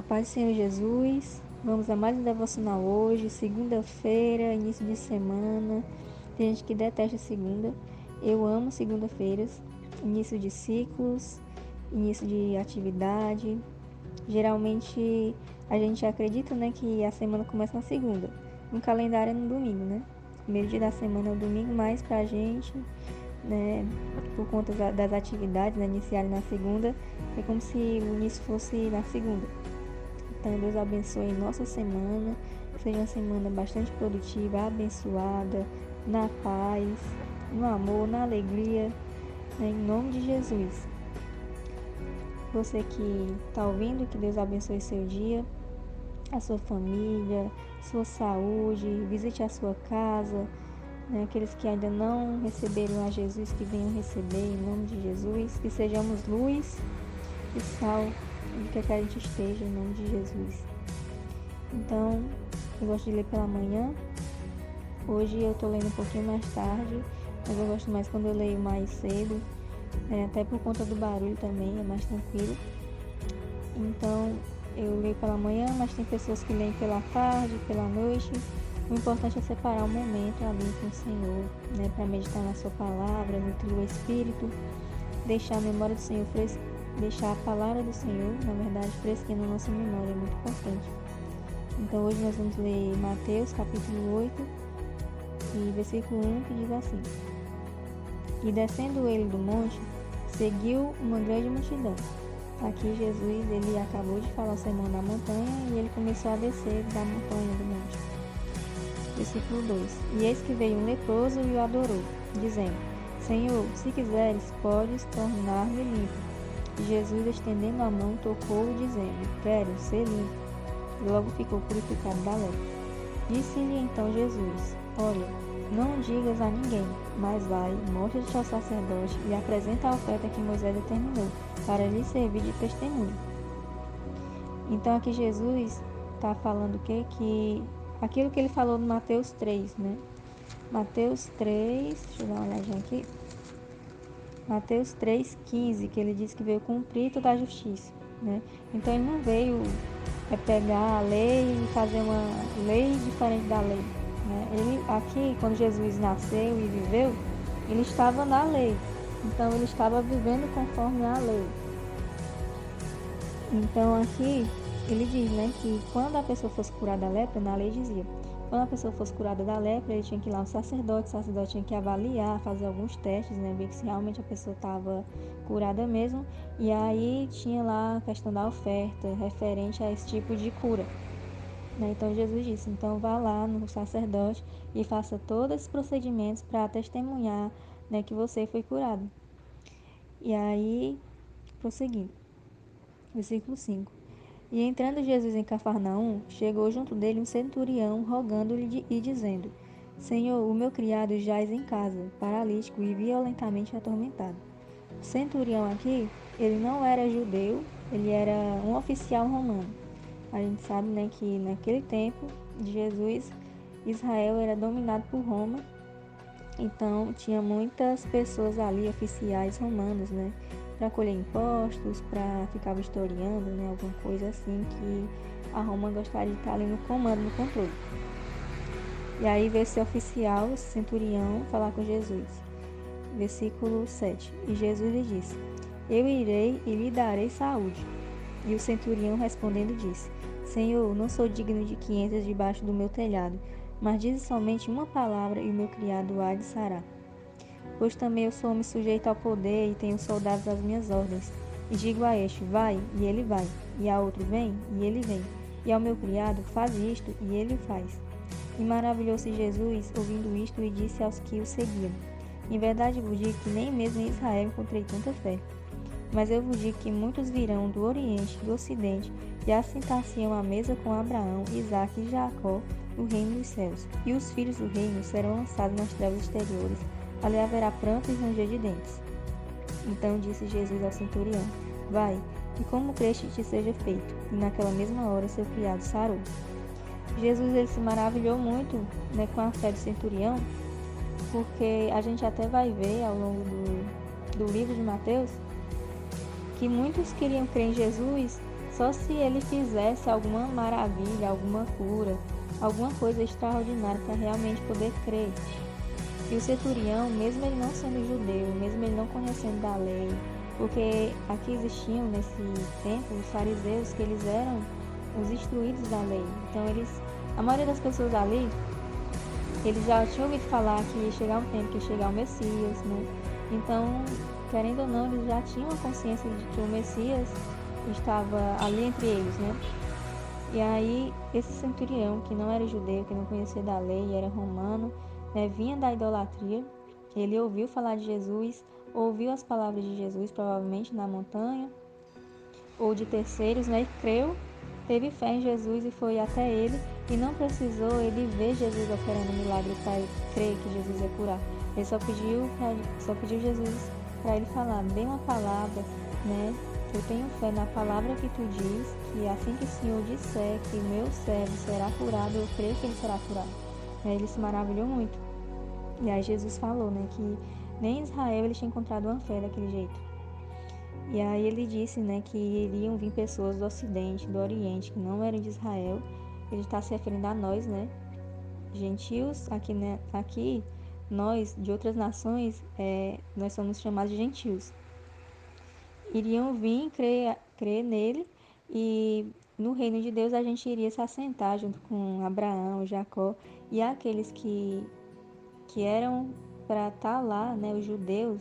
Paz do Senhor Jesus, vamos a mais um devocional hoje, segunda-feira, início de semana. Tem gente que detesta segunda, eu amo segunda-feiras, início de ciclos, início de atividade. Geralmente a gente acredita, que a semana começa na segunda, no calendário é no domingo, O primeiro dia da semana é o domingo, mas pra gente, por conta das atividades, iniciarem na segunda, é como se o início fosse na segunda. Então, Deus abençoe nossa semana, seja uma semana bastante produtiva, abençoada, na paz, no amor, na alegria, em nome de Jesus. Você que está ouvindo, que Deus abençoe seu dia, a sua família, sua saúde, visite a sua casa, aqueles que ainda não receberam a Jesus, que venham receber em nome de Jesus, que sejamos luz e sal onde quer que a gente esteja, em nome de Jesus. Então, eu gosto de ler pela manhã. Hoje eu estou lendo um pouquinho mais tarde, mas eu gosto mais quando eu leio mais cedo, até por conta do barulho também, é mais tranquilo. Então, eu leio pela manhã, mas tem pessoas que leem pela tarde, pela noite. O importante é separar um momento ali com o Senhor, para meditar na sua palavra, nutrir o Espírito, deixar a memória do Senhor fresca. Deixar a palavra do Senhor, na verdade, fresquinha na nossa memória, é muito importante. Então hoje nós vamos ler Mateus capítulo 8 e versículo 1, que diz assim: E descendo ele do monte, seguiu uma grande multidão. Aqui Jesus, ele acabou de falar o sermão da montanha e ele começou a descer da montanha do monte. Versículo 2: E eis que veio um leproso e o adorou, dizendo: Senhor, se quiseres, podes tornar-me limpo. E Jesus, estendendo a mão, tocou-o, dizendo: Quero ser limpo. E logo ficou purificado da lepra. Disse-lhe então Jesus: Olha, não digas a ninguém, mas vai, mostra-te ao sacerdote e apresenta a oferta que Moisés determinou, para lhe servir de testemunho. Então aqui Jesus está falando que aquilo que ele falou no Mateus 3, Mateus 3, deixa eu dar uma olhadinha aqui. Mateus 3,15, que ele diz que veio cumprir toda a justiça, Então ele não veio pegar a lei e fazer uma lei diferente da lei, Ele, aqui, quando Jesus nasceu e viveu, ele estava na lei, então ele estava vivendo conforme a lei. Então aqui ele diz, que quando a pessoa fosse curada da lepra, na lei dizia, quando a pessoa fosse curada da lepra, ele tinha que ir lá no sacerdote, o sacerdote tinha que avaliar, fazer alguns testes, ver se realmente a pessoa estava curada mesmo, e aí tinha lá a questão da oferta, referente a esse tipo de cura. Então Jesus disse, então vá lá no sacerdote e faça todos esses procedimentos para testemunhar, que você foi curado. E aí, prosseguindo, versículo 5. E entrando Jesus em Cafarnaum, chegou junto dele um centurião, rogando-lhe e dizendo: Senhor, o meu criado jaz em casa, paralítico e violentamente atormentado. O centurião aqui, ele não era judeu, ele era um oficial romano. A gente sabe, que naquele tempo de Jesus, Israel era dominado por Roma. Então, tinha muitas pessoas ali, oficiais romanos, para colher impostos, para ficar vistoriando, alguma coisa assim que a Roma gostaria de estar ali no comando, no controle. E aí veio esse oficial, esse centurião, falar com Jesus. Versículo 7. E Jesus lhe disse: Eu irei e lhe darei saúde. E o centurião respondendo disse: Senhor, não sou digno de que entres debaixo do meu telhado, mas dize somente uma palavra e o meu criado há de sarar. Pois também eu sou homem sujeito ao poder e tenho soldados às minhas ordens. E digo a este, vai, e ele vai. E a outro, vem, e ele vem. E ao meu criado, faz isto, e ele o faz. E maravilhou-se Jesus ouvindo isto e disse aos que o seguiam: Em verdade vos digo que nem mesmo em Israel encontrei tanta fé. Mas eu vos digo que muitos virão do Oriente, do Ocidente, e assentar-se-ão à mesa com Abraão, Isaque e Jacó, no reino dos céus. E os filhos do reino serão lançados nas trevas exteriores. Ali haverá pranto e ranger de dentes. Então disse Jesus ao centurião: Vai, e como creste te seja feito. E naquela mesma hora seu criado sarou. Jesus, ele se maravilhou muito, com a fé do centurião, porque a gente até vai ver ao longo do livro de Mateus que muitos queriam crer em Jesus Só se ele fizesse alguma maravilha, alguma cura, alguma coisa extraordinária para realmente poder crer. E o centurião, mesmo ele não sendo judeu, mesmo ele não conhecendo da lei, porque aqui existiam nesse tempo os fariseus que eles eram os instruídos da lei. Então a maioria das pessoas ali, eles já tinham ouvido falar que ia chegar um tempo, que ia chegar o Messias, né? Então, querendo ou não, eles já tinham a consciência de que o Messias estava ali entre eles, né? E aí, esse centurião, que não era judeu, que não conhecia da lei, era romano, né, vinha da idolatria, ele ouviu falar de Jesus, ouviu as palavras de Jesus, provavelmente na montanha, ou de terceiros, né, e creu, teve fé em Jesus e foi até ele, e não precisou ele ver Jesus operando milagres para crer que Jesus ia curar. Ele só pediu Jesus para ele falar, dê uma palavra, né? Eu tenho fé na palavra que tu diz, que assim que o Senhor disser que o meu servo será curado, eu creio que ele será curado. Ele se maravilhou muito. E aí Jesus falou, né, que nem em Israel ele tinha encontrado uma fé daquele jeito. E aí ele disse, né, que iriam vir pessoas do Ocidente, do Oriente, que não eram de Israel. Ele está se referindo a nós, né, gentios. Aqui, né, aqui nós, de outras nações, nós somos chamados de gentios. Iriam vir crer nele, e no reino de Deus a gente iria se assentar junto com Abraão, Jacó e aqueles que eram para estar lá, né, os judeus.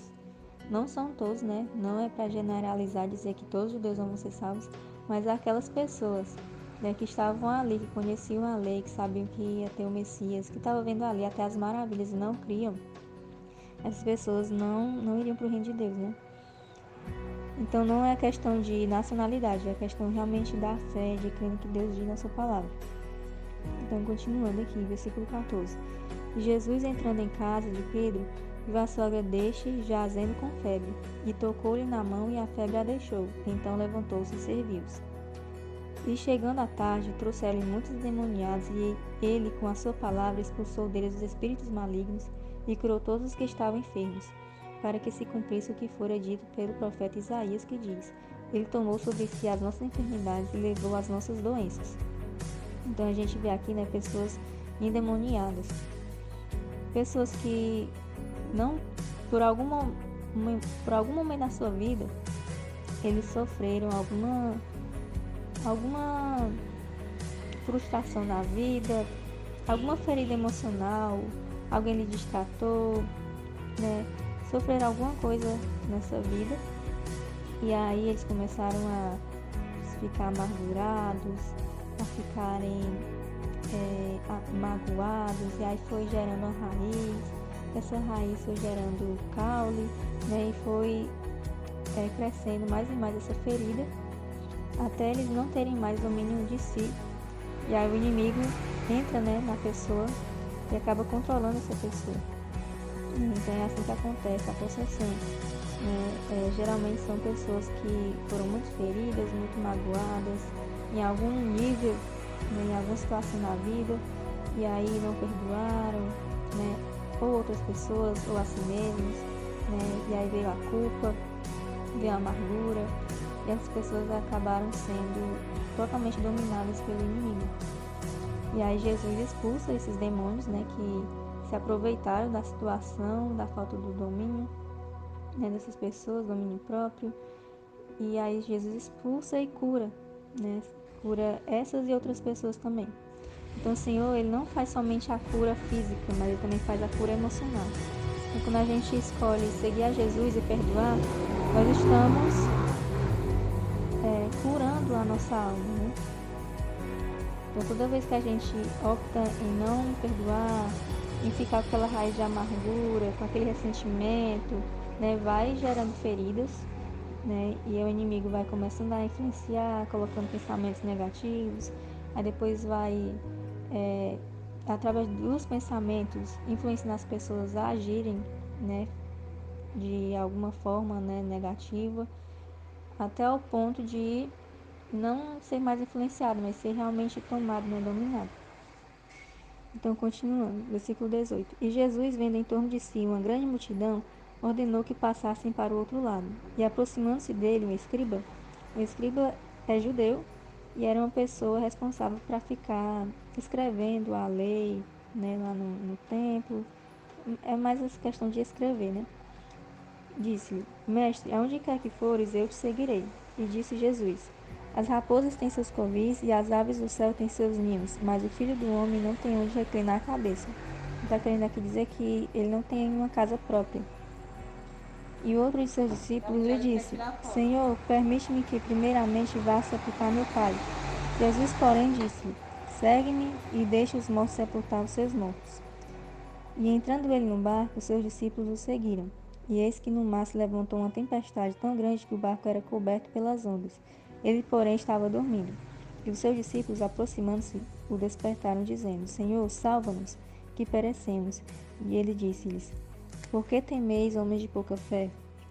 Não são todos, né? Não é para generalizar, dizer que todos os judeus vão ser salvos, mas aquelas pessoas, né, que estavam ali, que conheciam a lei, que sabiam que ia ter o Messias, que estavam vendo ali até as maravilhas e não criam, essas pessoas não iriam para o reino de Deus, né? Então não é questão de nacionalidade, é questão realmente da fé, de crer no que Deus diz na sua palavra. Então, continuando aqui, versículo 14. E Jesus, entrando em casa de Pedro, viu a sogra deste jazendo com febre, e tocou-lhe na mão, e a febre a deixou. Então levantou-se e serviu-os. E chegando à tarde, trouxeram-lhe muitos endemoniados, e ele, com a sua palavra, expulsou deles os espíritos malignos, e curou todos os que estavam enfermos, para que se cumprisse o que fora dito pelo profeta Isaías, que diz: Ele tomou sobre si as nossas enfermidades e levou as nossas doenças. Então a gente vê aqui, né, pessoas endemoniadas, pessoas que não, por algum momento da sua vida, eles sofreram alguma frustração na vida, alguma ferida emocional, alguém lhe distratou, né? Sofreram alguma coisa nessa vida, e aí eles começaram a ficar amargurados, a ficarem magoados, e aí foi gerando uma raiz, essa raiz foi gerando caule, né, e foi crescendo mais e mais essa ferida, até eles não terem mais domínio de si, e aí o inimigo entra, né, na pessoa e acaba controlando essa pessoa. Então é assim que acontece a possessão. Geralmente são pessoas que foram muito feridas, muito magoadas, em algum nível, né, em alguma situação na vida, e aí não perdoaram, né, ou outras pessoas, ou a si mesmos, né, e aí veio a culpa, veio a amargura, e essas pessoas acabaram sendo totalmente dominadas pelo inimigo. E aí Jesus expulsa esses demônios, né, que se aproveitaram da situação, da falta do domínio, né, dessas pessoas, domínio próprio. E aí Jesus expulsa e cura, né, cura essas e outras pessoas também. Então o Senhor, ele não faz somente a cura física, mas ele também faz a cura emocional. Então quando a gente escolhe seguir a Jesus e perdoar, nós estamos curando a nossa alma, né? Então toda vez que a gente opta em não perdoar, em ficar com aquela raiz de amargura, com aquele ressentimento, né, vai gerando feridas, né, e o inimigo vai começando a influenciar, colocando pensamentos negativos, aí depois vai, através dos pensamentos, influenciando as pessoas a agirem, né, de alguma forma, né, negativa, até o ponto de não ser mais influenciado, mas ser realmente tomado, né, dominado. Então, continuando, versículo 18. E Jesus, vendo em torno de si uma grande multidão, ordenou que passassem para o outro lado. E aproximando-se dele um escriba é judeu e era uma pessoa responsável para ficar escrevendo a lei, né, lá no templo. É mais essa questão de escrever, né? Disse-lhe: Mestre, aonde quer que fores, eu te seguirei. E disse Jesus: As raposas têm seus covis e as aves do céu têm seus ninhos, mas o filho do homem não tem onde reclinar a cabeça. Está querendo aqui dizer que ele não tem uma casa própria. E outro de seus discípulos lhe disse: Senhor, permite-me que primeiramente vá sepultar meu pai. Jesus, porém, disse-lhe: Segue-me e deixe os mortos sepultar os seus mortos. E entrando ele no barco, seus discípulos o seguiram. E eis que no mar se levantou uma tempestade tão grande que o barco era coberto pelas ondas. Ele, porém, estava dormindo. E os seus discípulos, aproximando-se, o despertaram, dizendo: Senhor, salva-nos, que perecemos. E ele disse-lhes: Por que temeis, homens de pouca fé?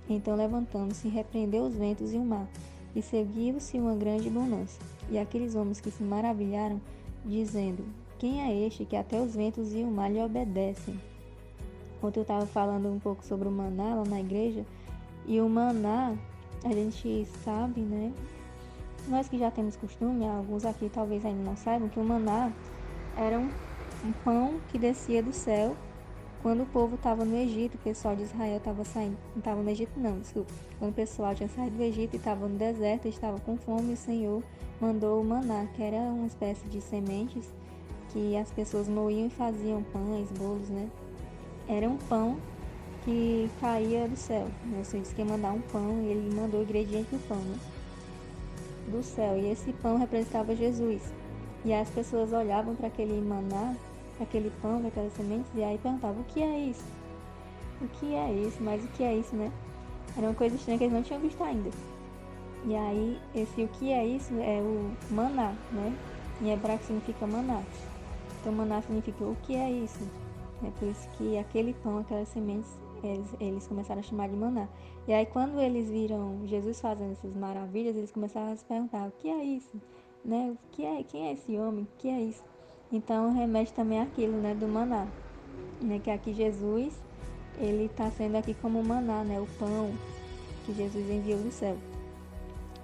Então, levantando-se, repreendeu os ventos e o mar, e seguiu-se uma grande bonança. E aqueles homens que se maravilharam, dizendo: Quem é este que até os ventos e o mar lhe obedecem? Ontem eu estava falando um pouco sobre o maná lá na igreja, e o maná, a gente sabe, né? Nós que já temos costume, alguns aqui talvez ainda não saibam, que o maná era um pão que descia do céu quando o povo estava no Egito, o pessoal de Israel estava saindo, não estava no Egito não, desculpa. Quando o pessoal tinha saído do Egito e estava no deserto, estava com fome, o Senhor mandou o maná, que era uma espécie de sementes que as pessoas moíam e faziam pães, bolos, né? Era um pão que caía do céu, né? O Senhor disse que ia mandar um pão e ele mandou o ingrediente do pão, né? Do céu. E esse pão representava Jesus. E as pessoas olhavam para aquele maná, aquele pão, aquelas sementes, e aí perguntavam: o que é isso? O que é isso? Mas o que é isso, né? Era uma coisa estranha que eles não tinham visto ainda. E aí, esse o que é isso é o maná, né? Em hebraico significa maná. Então, maná significa o que é isso. É por isso que aquele pão, aquelas sementes, eles começaram a chamar de maná. E aí, quando eles viram Jesus fazendo essas maravilhas, eles começaram a se perguntar: o que é isso? Né? Quem é esse homem? O que é isso? Então, remete também àquilo, né, do maná. Né? Que aqui Jesus, ele está sendo aqui como o maná, né? O pão que Jesus enviou do céu.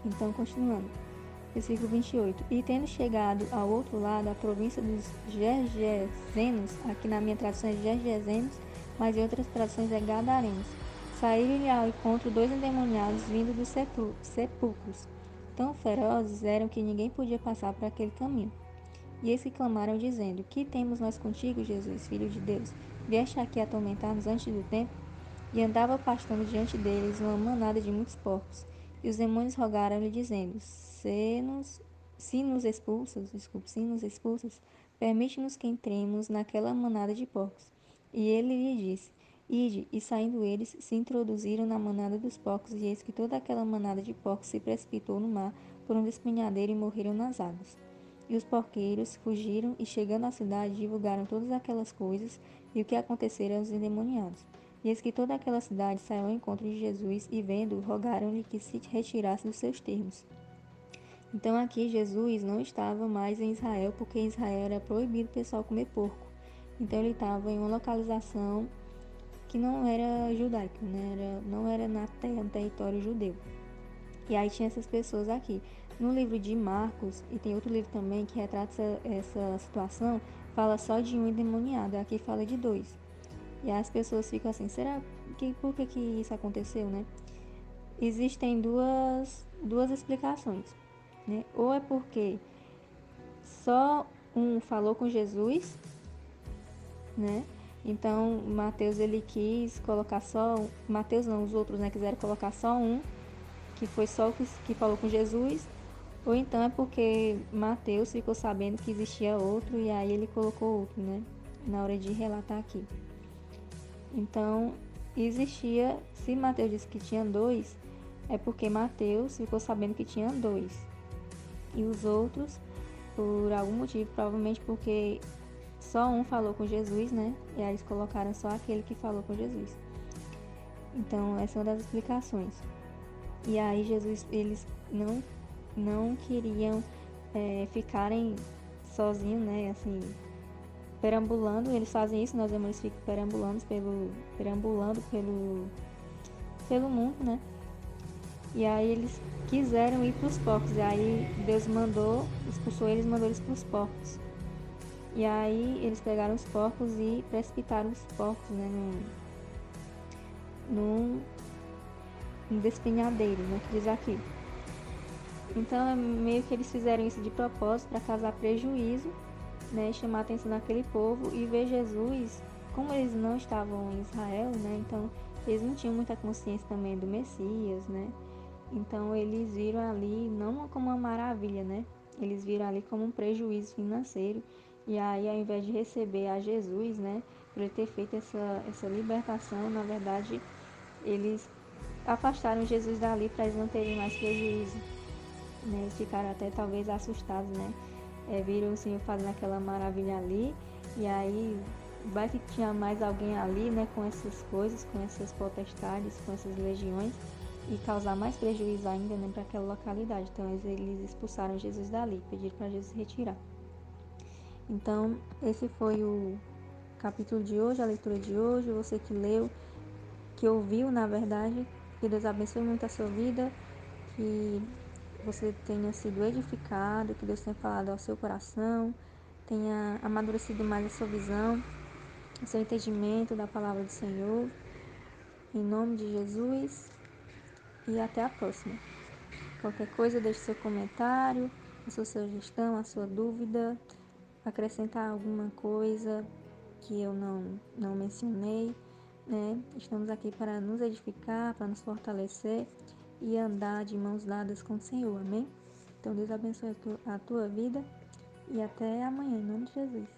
Então, continuando. Versículo 28. E tendo chegado ao outro lado, a província dos Gergesenos, aqui na minha tradução é Gergesenos, mas em outras traduções é Gadarenos, saíram-lhe ao encontro dois endemoniados vindos dos sepulcros. Tão ferozes eram que ninguém podia passar por aquele caminho. E eles que clamaram, dizendo: Que temos nós contigo, Jesus, Filho de Deus? Vieste aqui atormentar-nos antes do tempo? E andava pastando diante deles uma manada de muitos porcos. E os demônios rogaram-lhe, dizendo: se nos expulsas, permite-nos que entremos naquela manada de porcos. E ele lhe disse: Ide. E saindo eles, se introduziram na manada dos porcos, e eis que toda aquela manada de porcos se precipitou no mar por um despenhadeiro e morreram nas águas. E os porqueiros fugiram e, chegando à cidade, divulgaram todas aquelas coisas e o que acontecera aos endemoniados. E eis que toda aquela cidade saiu ao encontro de Jesus e, vendo-o, rogaram-lhe que se retirasse dos seus termos. Então aqui Jesus não estava mais em Israel, porque em Israel era proibido o pessoal comer porco. Então ele estava em uma localização que não era judaica, né? Não era na terra, no território judeu. E aí tinha essas pessoas aqui. No livro de Marcos, e tem outro livro também que retrata essa situação, fala só de um endemoniado, aqui fala de dois. E as pessoas ficam assim, por que isso aconteceu, né? Existem duas explicações, né? Ou é porque só um falou com Jesus, né? Então, Mateus ele quis colocar só, Mateus não, os outros, né, quiseram colocar só um, que foi só o que falou com Jesus, ou então é porque Mateus ficou sabendo que existia outro e aí ele colocou outro, né, na hora de relatar aqui. Então, existia, se Mateus disse que tinha dois, é porque Mateus ficou sabendo que tinha dois. E os outros, por algum motivo, provavelmente porque só um falou com Jesus, né? E aí eles colocaram só aquele que falou com Jesus. Então, essa é uma das explicações. E aí eles não queriam ficarem sozinhos, né? Assim, perambulando. Eles fazem isso, nós demônios ficam perambulando pelo mundo, né? E aí eles quiseram ir para os porcos. E aí Deus expulsou eles, mandou eles para os porcos. E aí eles pegaram os porcos e precipitaram os porcos, né, num, num despenhadeiro, né, que diz aqui. Então, meio que eles fizeram isso de propósito para causar prejuízo, né, chamar a atenção daquele povo e ver Jesus, como eles não estavam em Israel, né, então eles não tinham muita consciência também do Messias, né, então eles viram ali não como uma maravilha, né, eles viram ali como um prejuízo financeiro, e aí ao invés de receber a Jesus, né, por ele ter feito essa libertação, na verdade, eles afastaram Jesus dali para eles não terem mais prejuízo, né, eles ficaram até talvez assustados, né, viram o Senhor fazendo aquela maravilha ali, e aí vai que tinha mais alguém ali, né, com essas coisas, com essas potestades, com essas legiões, e causar mais prejuízo ainda, né, para aquela localidade. Então eles expulsaram Jesus dali, pediram para Jesus retirar. Então esse foi o capítulo de hoje, a leitura de hoje. Você que leu, que ouviu, na verdade, que Deus abençoe muito a sua vida, que você tenha sido edificado, que Deus tenha falado ao seu coração, tenha amadurecido mais a sua visão, o seu entendimento da palavra do Senhor. Em nome de Jesus, e até a próxima. Qualquer coisa, deixe seu comentário, a sua sugestão, a sua dúvida, acrescentar alguma coisa que eu não mencionei, né? Estamos aqui para nos edificar, para nos fortalecer e andar de mãos dadas com o Senhor, amém? Então Deus abençoe a tua vida e até amanhã, em nome de Jesus.